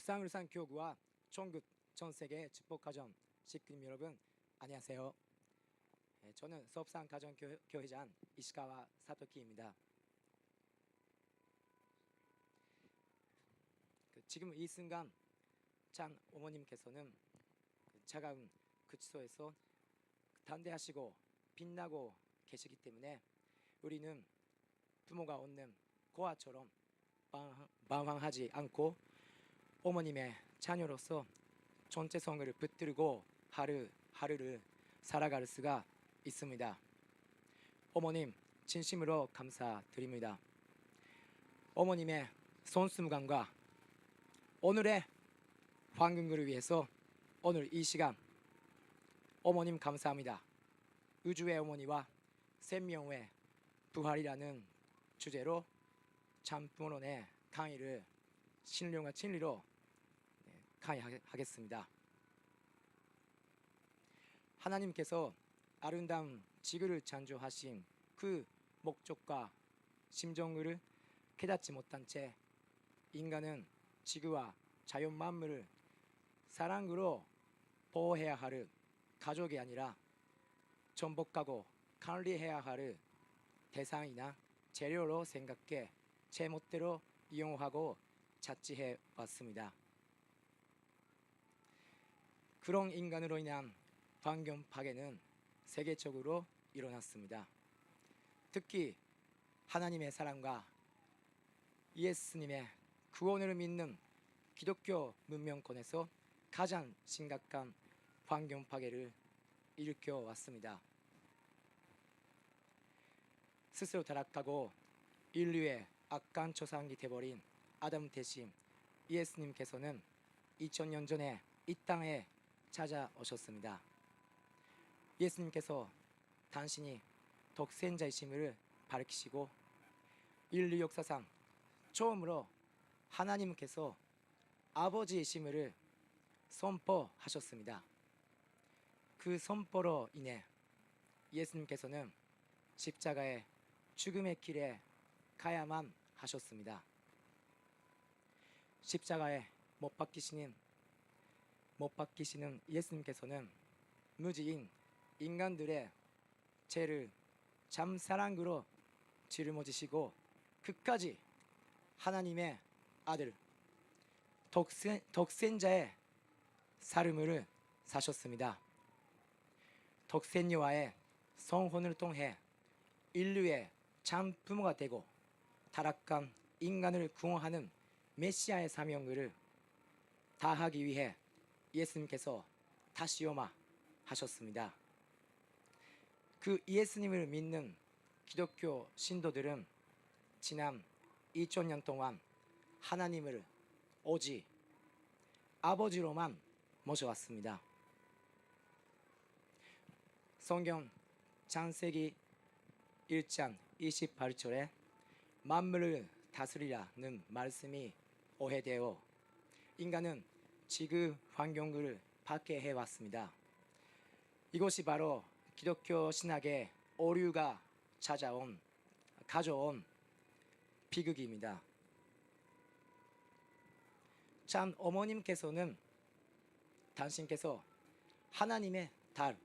부산울산교구와 전국 전세계 축복가정 식구님 여러분 안녕하세요. 저는 수업산가정교회장 이시카와 사토키입니다. 지금 이 순간 장 어머님께서는 차가운 구치소에서 담대하시고 빛나고 계시기 때문에 우리는 부모가 얻는 고아처럼 방황하지 않고 어머님의 자녀로서 전체성을 붙들고 하루를 살아갈 수가 있습니다. 어머님 진심으로 감사드립니다. 어머님의 손수무강과 오늘의 환경을 위해서 오늘 이 시간 어머님 감사합니다. 우주의 어머니와 생명의 부활이라는 주제로 참부모론의 강의를 신령과 진리로 강의하겠습니다. 하나님께서 아름다운 지구를 창조하신 그 목적과 심정을 깨닫지 못한 채 인간은 지구와 자연 만물을 사랑으로 보호해야 할 가족이 아니라 정복하고 관리해야 할 대상이나 재료로 생각해 제멋대로 이용하고 자치해 왔습니다. 그런 인간으로 인한 환경 파괴는 세계적으로 일어났습니다. 특히 하나님의 사랑과 예수님의 구원을 믿는 기독교 문명권에서 가장 심각한 환경 파괴를 일으켜 왔습니다. 스스로 타락하고 인류의 악한 조상이 되어버린 아담 대신 예수님께서는 2000년 전에 이 땅에 찾아오셨습니다. 예수님께서 당신이 독생자이심을 밝히시고 인류 역사상 처음으로 하나님께서 아버지이심을 선포하셨습니다. 그 선포로 인해 예수님께서는 십자가의 죽음의 길에 가야만 하셨습니다. 십자가에 못 박히시는 예수님께서는 무지인 인간들의 죄를 참사랑으로 짊어지시고 끝까지 하나님의 아들 독생자의 삶을 사셨습니다. 독생녀와의 성혼을 통해 인류의 참 부모가 되고 타락한 인간을 구원하는 메시아의 사명을 다하기 위해 예수님께서 다시 오마 하셨습니다. 그 예수님을 믿는 기독교 신도들은 지난 2000년 동안 하나님을 오직 아버지로만 모셔왔습니다. 성경 창세기 1장 28절에 만물을 다스리라는 말씀이 오해되어 인간은 지구 환경을 파괴해 왔습니다. 이것이 바로 기독교 신학의 오류가 가져온 비극입니다. 참 어머님께서는 당신께서 하나님의 딸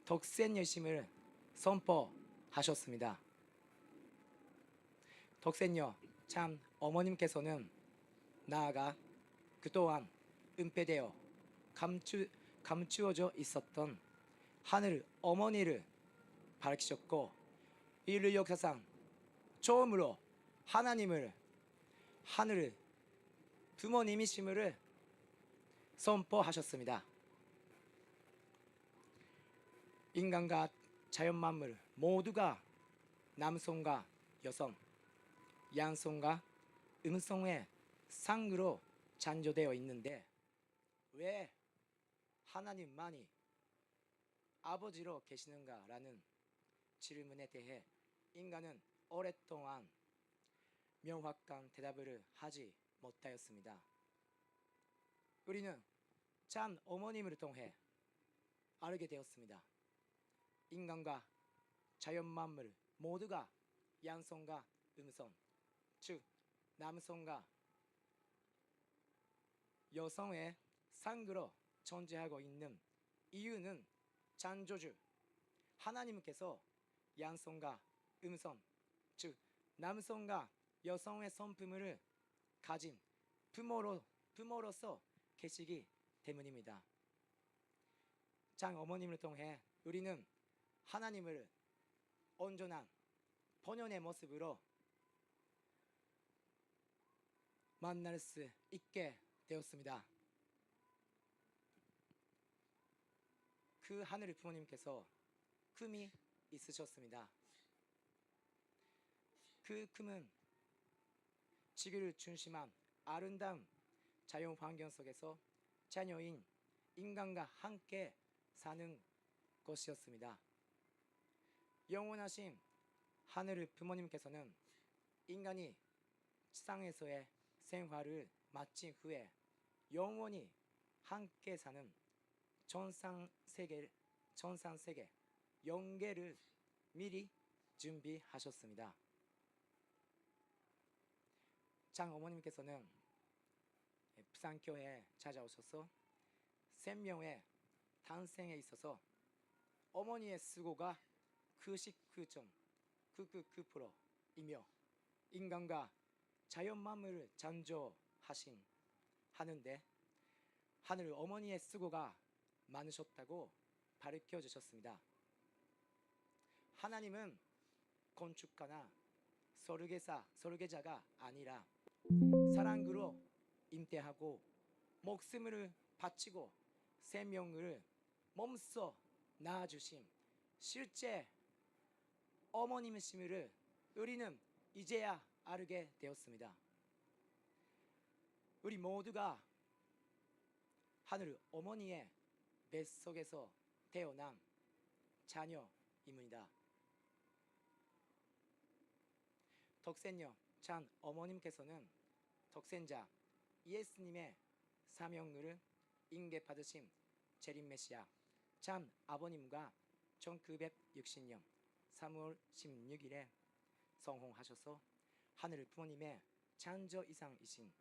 독생녀심을 선포하셨습니다. 독생녀 참 어머님께서는 나아가 그동안 은폐되어 감추어져 있었던 하늘 어머니를 밝히셨고 인류 역사상 처음으로 하나님을 하늘 부모님이심을 선포하셨습니다. 인간과 자연 만물 모두가 남성과 여성, 양성과 음성의 상으로 창조되어 있는데 왜 하나님만이 아버지로 계시는가라는 질문에 대해 인간은 오랫동안 명확한 대답을 하지 못하였습니다. 우리는 참 어머님을 통해 알게 되었습니다. 인간과 자연 만물 모두가 양성과 음성, 즉 남성과 여성의 상으로 존재하고 있는 이유는 창조주 하나님께서 양성과 음성, 즉 남성과 여성의 성품을 가진 부모로서 계시기 때문입니다. 장 어머님을 통해 우리는 하나님을 온전한 본연의 모습으로 만날 수 있게 되었습니다. 그 하늘 부모님께서 꿈이 있으셨습니다. 그 꿈은 지구를 중심한 아름다운 자연 환경 속에서 자녀인 인간과 함께 사는 것이었습니다. 영원하신 하늘 부모님께서는 인간이 지상에서의 생활을 마친 후에 영원히 함께 사는 전상세계 영계를 미리 준비하셨습니다. 장 어머님께서는 부산교회에 찾아오셔서 생명의 탄생에 있어서 어머니의 수고가 99.999%이며 인간과 자연 만물을 창조하신 하는데 하늘 어머니의 수고가 많으셨다고 가르쳐 주셨습니다. 하나님은 건축가나 설계자가 아니라 사랑으로 임대하고 목숨을 바치고 생명을 몸소 낳아주신 실제 어머님이심을 우리는 이제야 알게 되었습니다. 우리 모두가 하늘 어머니의 뱃속에서 태어난 자녀입니다. 독생녀 장 어머님께서는 독생자 예수님의 사명을 인계받으신 재림 메시아 장 아버님과 1960년 3월 16일에 성홍하셔서 하늘 부모님의 창조 이상이신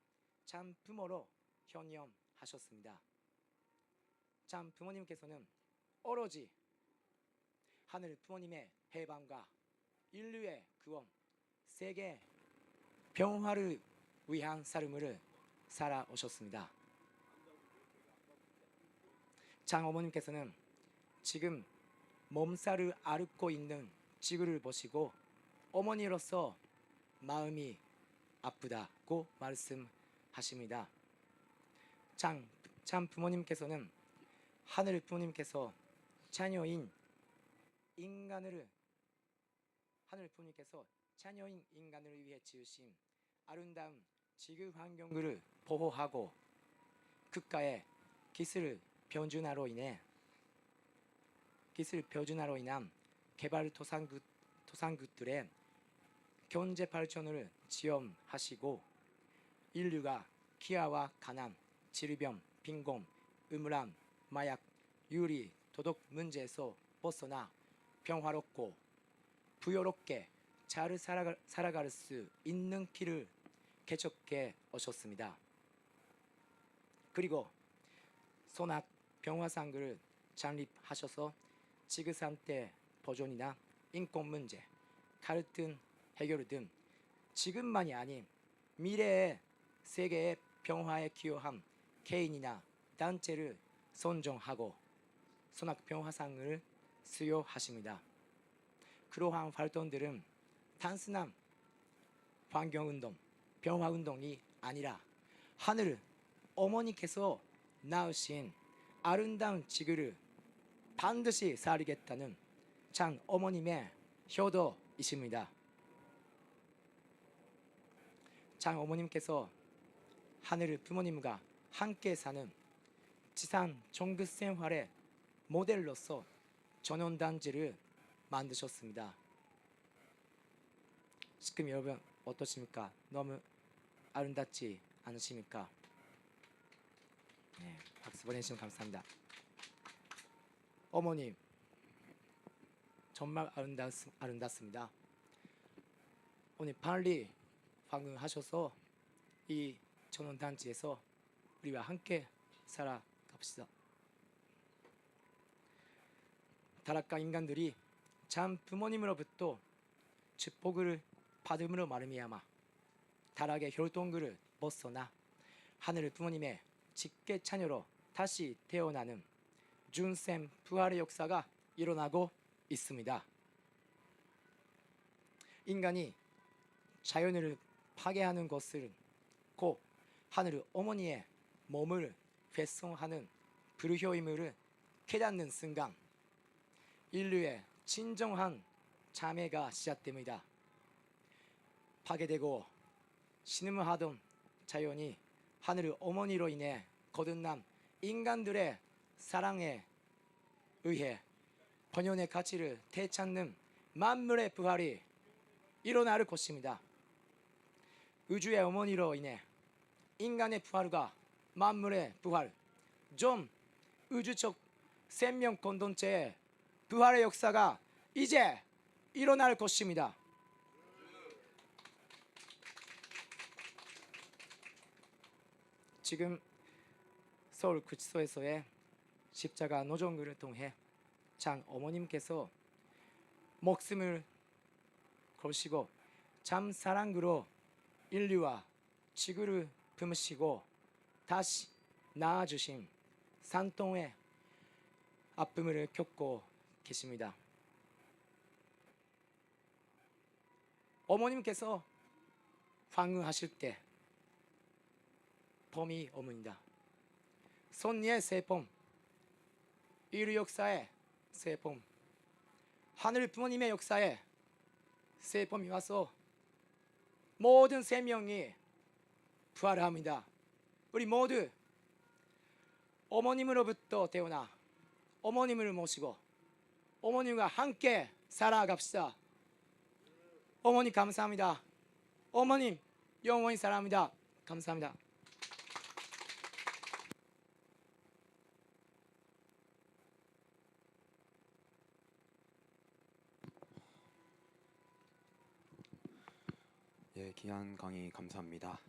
참 부모로 현현하셨습니다. 참 부모님께서는 오로지 하늘 부모님의 해방과 인류의 구원, 세계 평화를 위한 삶을 살아오셨습니다. 장 어머님께서는 지금 몸살을 앓고 있는 지구를 보시고 어머니로서 마음이 아프다고 말씀하십니다. 참 부모님께서는 하늘 부모님께서 자녀인 인간을 위해 지으신 아름다운 지구 환경을 보호하고 국가의 기술 표준화로 인한 개발 도상국들의 경제 발전을 지원하시고 인류가 기아와 가난, 질병, 빈곤, 음란, 마약, 유리, 도덕 문제에서 벗어나 평화롭고 부유롭게 잘 살아갈 수 있는 길을 개척해 오셨습니다. 그리고 선악 평화상을 창립하셔서 지구상태 보존이나 인권 문제, 갈등 해결 등 지금만이 아닌 미래의 세계의 평화에 기여한 개인이나 단체를 선정하고 선악 평화상을 수여하십니다. 그러한 활동들은 단순한 환경운동, 평화운동이 아니라 하늘 어머니께서 낳으신 아름다운 지구를 반드시 살리겠다는 장 어머님의 효도이십니다. 장 어머님께서 하늘 부모님과 함께 사는 지상 종교 생활의 모델로서 전원단지를 만드셨습니다. 지금 여러분 어떠십니까? 너무 아름답지 않으십니까? 네, 박수 보내주시면 감사합니다. 어머님 정말 아름답습니다. 오늘 빨리 방문하셔서 이 전원단지에서 우리와 함께 살아갑시다. 타락한 인간들이 참 부모님으로부터 축복을 받음으로 말미암아 타락의 혈통을 벗어나 하늘 부모님의 직계 자녀로 다시 태어나는 중생 부활의 역사가 일어나고 있습니다. 인간이 자연을 파괴하는 것을 곧 하늘 어머니의 몸을 훼손하는 불효임을 깨닫는 순간 인류의 진정한 자매가 시작됩니다. 파괴되고 신음하던 자연이 하늘 어머니로 인해 거듭난 인간들의 사랑에 의해 본연의 가치를 되찾는 만물의 부활이 일어날 것입니다. 우주의 어머니로 인해 인간의 부활과 만물의 부활, 좀 우주적 생명 공동체의 부활의 역사가 이제 일어날 것입니다. 지금 서울 구치소에서의 십자가 노정을 통해 장 어머님께서 목숨을 걸시고 참 사랑으로 인류와 지구를 품으시고 다시 낳아주신 산통의 아픔을 겪고 계십니다. 어머님께서 황후하실 때 봄이 어머니다. 손니의 새봄, 인류 역사의 새봄, 하늘 부모님의 역사에 새봄이 와서 모든 생명이 부활합니다. 우리 모두 어머님으로부터 태어나 어머님을 모시고 어머님과 함께 살아갑시다. 어머니 감사합니다. 어머님 영원히 사랑합니다. 감사합니다. 예, 귀한 강의 감사합니다.